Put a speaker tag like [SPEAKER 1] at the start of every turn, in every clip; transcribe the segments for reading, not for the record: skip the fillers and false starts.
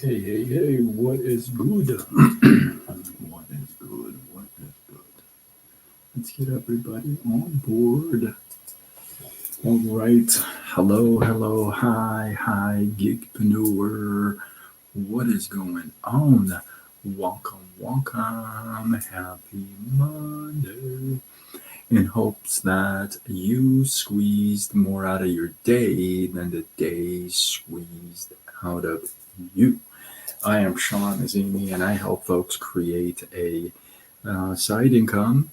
[SPEAKER 1] Hey, hey, hey, what is good? What is good? What is good? Let's get everybody on board. All right. Hello, hello, hi, geekpreneur. What is going on? Welcome, welcome. Happy Monday. In hopes that you squeezed more out of your day than the day squeezed out of you. I am Sean Azimi, and I help folks create a side income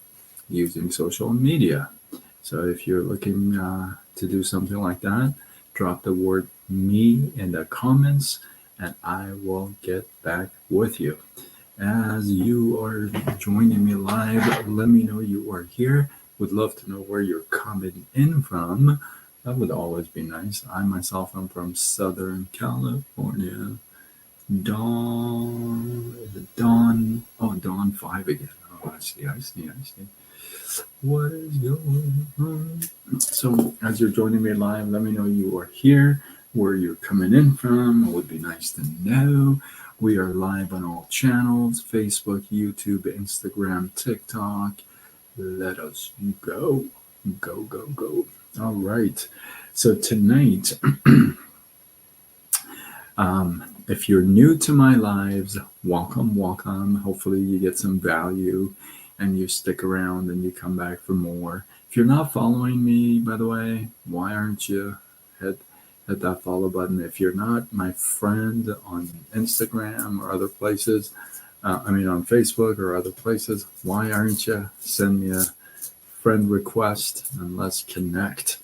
[SPEAKER 1] using social media. So if you're looking to do something like that, drop the word me in the comments, and I will get back with you. As you are joining me live, let me know you are here. Would love to know where you're coming in from. That would always be nice. I myself am from Southern California. Dawn, is it Dawn? Oh, Dawn 5 again. Oh, I see. What is going on? So, as you're joining me live, let me know you are here, where you're coming in from. It would be nice to know. We are live on all channels: Facebook, YouTube, Instagram, TikTok. Let us go. Go. All right. So, tonight, if you're new to my lives, welcome. Hopefully, you get some value and you stick around and you come back for more. If you're not following me, by the way, why aren't you? Hit, hit that follow button. If you're not my friend on Instagram or other places, on Facebook or other places, why aren't you? Send me a friend request and let's connect.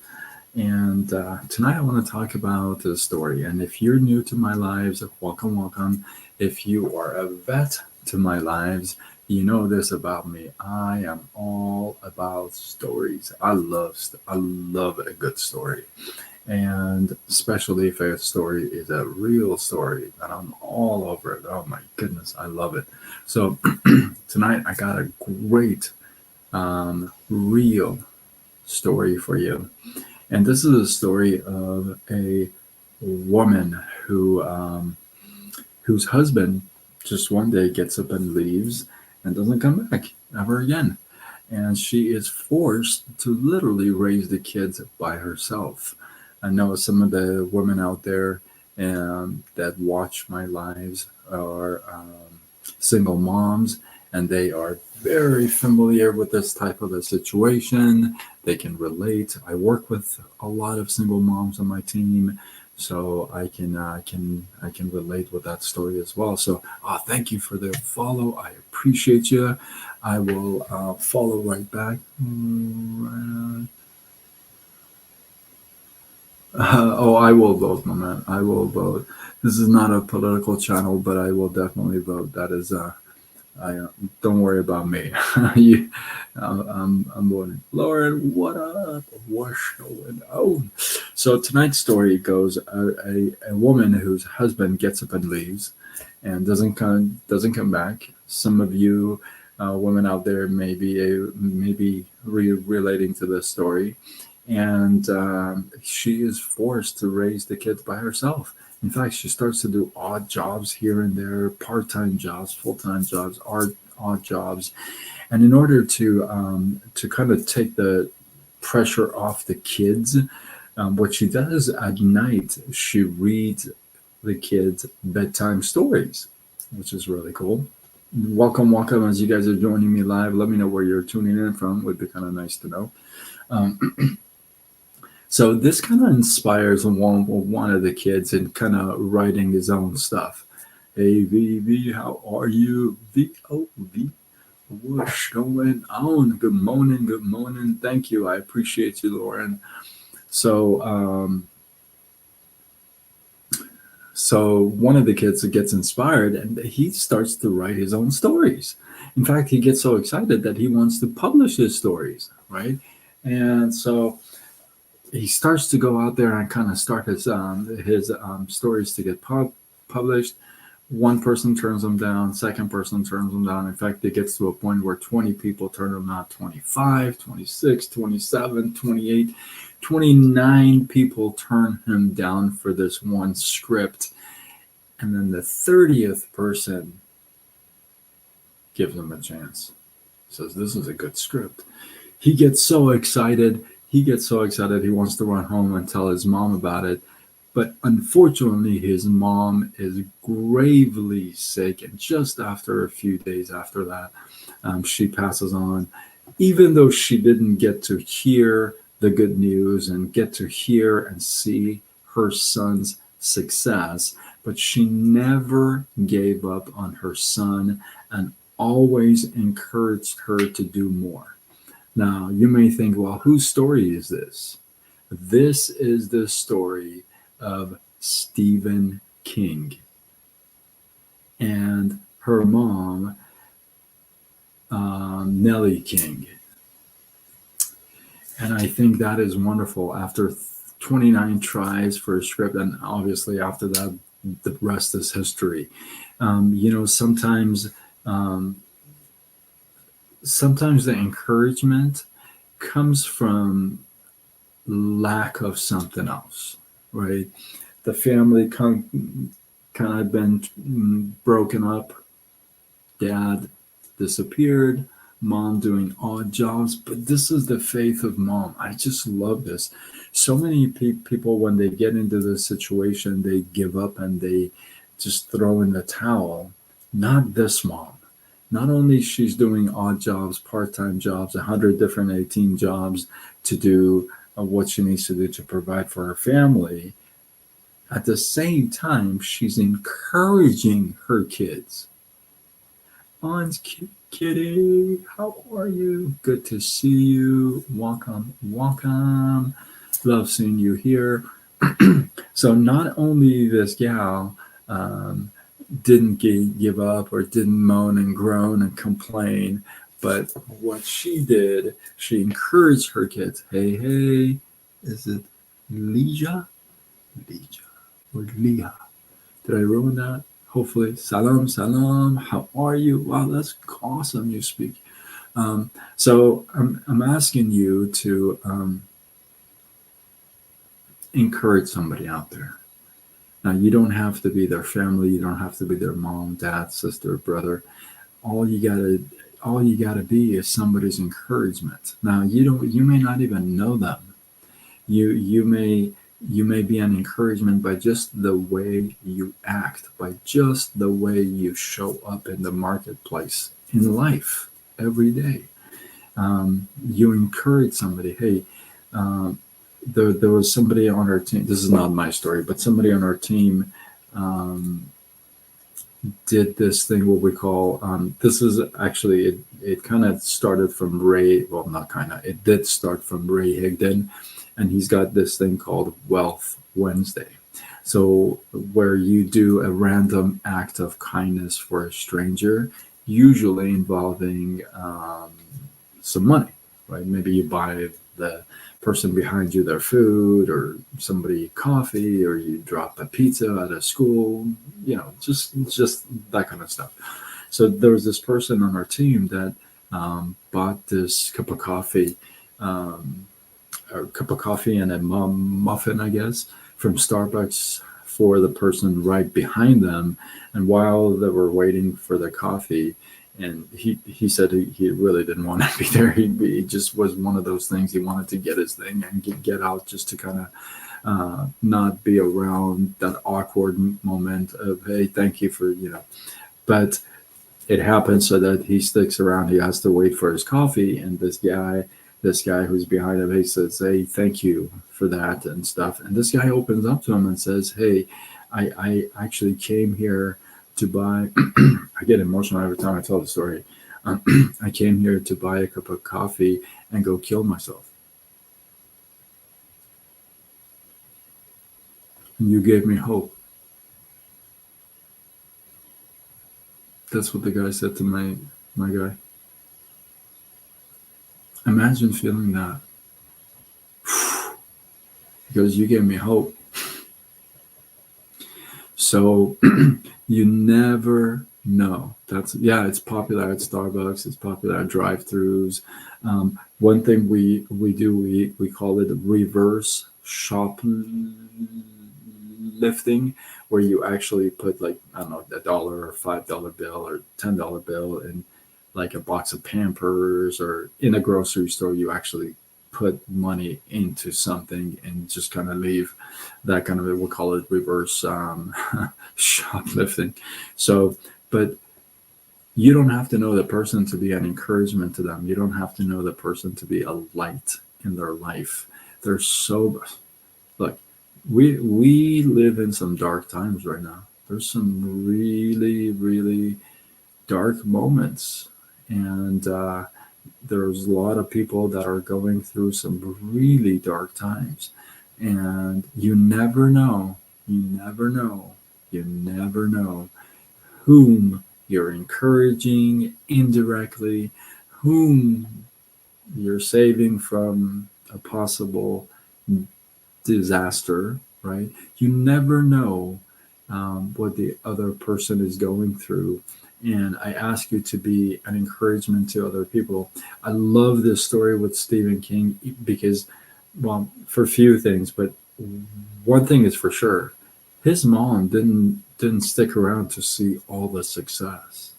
[SPEAKER 1] And tonight I want to talk about a story. And if you're new to my lives, welcome. If you are a vet to my lives, you know this about me. I am all about stories. I love a good story, and especially if a story is a real story, and I'm all over it. Oh my goodness, I love it. So tonight I got a great real story for you. And this is a story of a woman whose husband just one day gets up and leaves and doesn't come back ever again. And she is forced to literally raise the kids by herself. I know some of the women out there that watch my lives are single moms, and they are very familiar with this type of a situation. They can relate. I work with a lot of single moms on my team, so I can relate with that story as well. So thank you for the follow. I appreciate you. I will follow right back. Oh, I will vote, my man. I will vote. This is not a political channel, but I will definitely vote. That is I don't worry about me. you, I'm voting. Lauren, what up? What's going on? So tonight's story goes: a woman whose husband gets up and leaves, and doesn't come back. Some of you women out there may be relating to this story, and she is forced to raise the kids by herself. In fact, she starts to do odd jobs here and there, part-time jobs, full-time jobs, odd jobs, and in order to kind of take the pressure off the kids, what she does at night, she reads the kids bedtime stories, which is really cool. Welcome as you guys are joining me live. Let me know where you're tuning in from. Would be kind of nice to know. So this kind of inspires one of the kids in kind of writing his own stuff. Hey VV, how are you? VOV, what's going on? Good morning. Thank you. I appreciate you, Lauren. So so one of the kids gets inspired and he starts to write his own stories. In fact, he gets so excited that he wants to publish his stories, right? And so he starts to go out there and kind of start his stories to get published. One person turns them down, second person turns them down. In fact, it gets to a point where 20 people turn them down: 25, 26, 27, 28, 29 people turn him down for this one script. And then the 30th person gives him a chance. Says, this is a good script. He gets so excited. He wants to run home and tell his mom about it. But unfortunately, his mom is gravely sick. And just after a few days after that, she passes on. Even though she didn't get to hear the good news and get to hear and see her son's success, but she never gave up on her son and always encouraged her to do more. Now, you may think, well, whose story is this? This is the story of Stephen King and her mom, Nellie King. And I think that is wonderful. After 29 tries for a script, and obviously after that, the rest is history. Sometimes the encouragement comes from lack of something else, right? The family kind of been broken up. Dad disappeared. Mom doing odd jobs, but this is the faith of mom. I just love this. So many people, when they get into this situation, they give up and they just throw in the towel. Not this mom. Not only she's doing odd jobs, part-time jobs, 100 different 18 jobs to do what she needs to do to provide for her family. At the same time, she's encouraging her kids. Aunt's Kitty, how are you? Good to see you. Welcome. Love seeing you here. So not only this gal didn't give up or didn't moan and groan and complain, but what she did, she encouraged her kids. Hey, is it Leja or Leah? Did I ruin that? Hopefully. Salam. How are you? Wow, that's awesome. You speak. So I'm asking you to encourage somebody out there. Now, you don't have to be their family. You don't have to be their mom, dad, sister, brother. All you gotta be is somebody's encouragement. Now, you may not even know them. You may be an encouragement by just the way you act, by just the way you show up in the marketplace, in life, every day. You encourage somebody. Hey, there was somebody on our team. This is not my story, but somebody on our team did this thing, what we call, this is actually, it kind of started from Ray, well, not kind of, it did start from Ray Higdon, and he's got this thing called Wealth Wednesday. So where you do a random act of kindness for a stranger, usually involving some money, right? Maybe you buy the person behind you their food, or somebody coffee, or you drop a pizza at a school, just that kind of stuff. So there was this person on our team that bought this cup of coffee, and a muffin, I guess, from Starbucks for the person right behind them. And while they were waiting for the coffee, and he said he really didn't want to be there. He just was one of those things. He wanted to get his thing and get out, just to kind of not be around that awkward moment of, hey, thank you for, But it happens so that he sticks around. He has to wait for his coffee. And this guy who's behind him, he says, hey, thank you for that and stuff. And this guy opens up to him and says, hey, I actually came here to buy, I get emotional every time I tell the story. I came here to buy a cup of coffee and go kill myself. And you gave me hope. That's what the guy said to my guy. Imagine feeling that. Because you gave me hope. So you never know. It's popular at Starbucks. It's popular at drive-thrus. One thing we do, we call it reverse shoplifting. shoplifting, where you actually put like, I don't know, a dollar or $5 bill or $10 bill in like a box of Pampers, or in a grocery store, you actually put money into something and just kind of leave. That kind of, we'll call it reverse shoplifting. So, but you don't have to know the person to be an encouragement to them. You don't have to know the person to be a light in their life. They're so, look, we live in some dark times right now. There's some really, really dark moments. And there's a lot of people that are going through some really dark times. And you never know, you never know, you never know whom you're encouraging indirectly, whom you're saving from a possible disaster, right? You never know what the other person is going through. And I ask you to be an encouragement to other people. I love this story with Stephen King because, well, for a few things, but one thing is for sure, his mom didn't stick around to see all the success,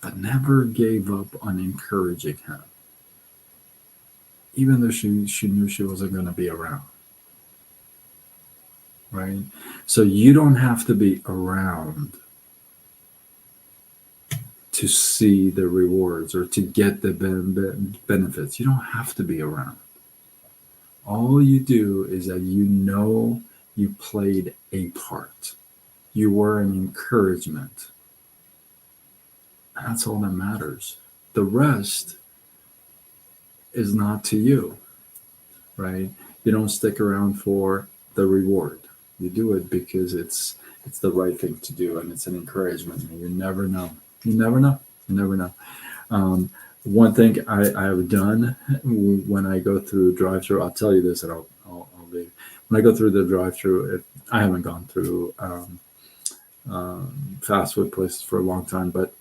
[SPEAKER 1] but never gave up on encouraging him, even though she knew she wasn't going to be around. Right? So you don't have to be around to see the rewards or to get the benefits. You don't have to be around. All you do is that you know you played a part. You were an encouragement. That's all that matters. The rest is not to you, right? You don't stick around for the reward. You do it because it's the right thing to do, and it's an encouragement. And you never know. You never know. You never know. One thing I have done when I go through drive-through, I'll tell you this, and I'll leave. When I go through the drive-through, I haven't gone through fast food places for a long time, but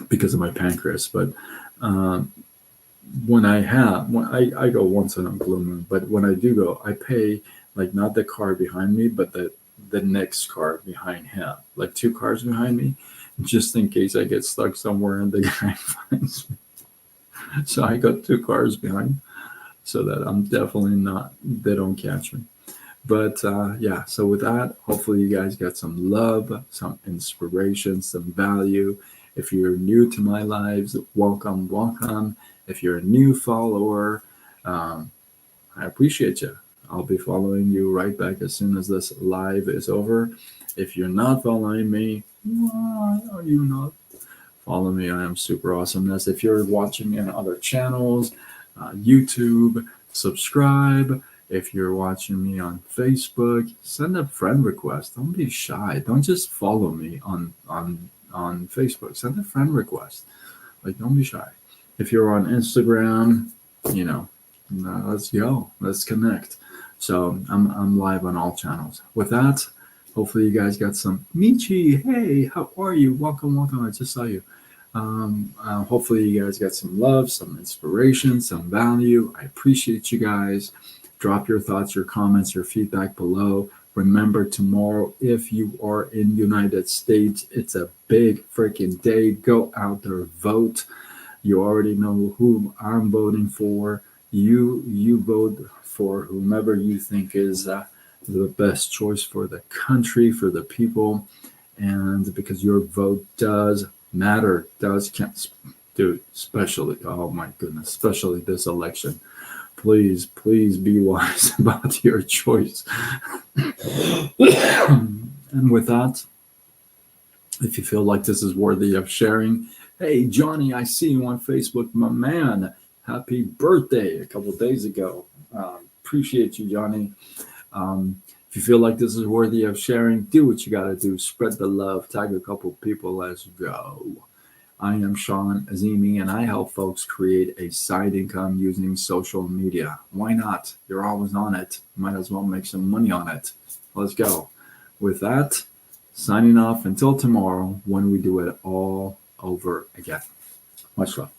[SPEAKER 1] because of my pancreas. But when I go once in a blue moon, but when I do go, I pay like not the car behind me, but the next car behind him, like 2 cars behind me, just in case I get stuck somewhere and the guy finds me. So I got 2 cars behind, so that I'm definitely not, they don't catch me. But yeah, so with that, hopefully you guys got some love, some inspiration, some value. If you're new to my lives, welcome, welcome. If you're a new follower, I appreciate you. I'll be following you right back as soon as this live is over. If you're not following me, why are you not? Follow me. I am super awesomeness. If you're watching me on other channels, YouTube, subscribe. If you're watching me on Facebook, send a friend request. Don't be shy. Don't just follow me on Facebook. Send a friend request. Like, don't be shy. If you're on Instagram, let's go. Let's connect. So I'm live on all channels. With that, hopefully you guys got some Michi. Hey, how are you? Welcome, welcome. I just saw you. Hopefully you guys got some love, some inspiration, some value. I appreciate you guys. Drop your thoughts, your comments, your feedback below. Remember, tomorrow, if you are in United States, it's a big freaking day. Go out there, vote. You already know who I'm voting for. You vote for whomever you think is the best choice for the country, for the people, and because your vote does matter, does count, dude. Especially, oh my goodness, especially this election. Please be wise about your choice. And with that, if you feel like this is worthy of sharing, hey, Johnny, I see you on Facebook, my man. Happy birthday a couple of days ago. Appreciate you, Johnny. If you feel like this is worthy of sharing, do what you got to do. Spread the love. Tag a couple people. Let's go. I am Sean Azimi, and I help folks create a side income using social media. Why not? You're always on it. Might as well make some money on it. Let's go. With that, signing off until tomorrow when we do it all over again. Much love.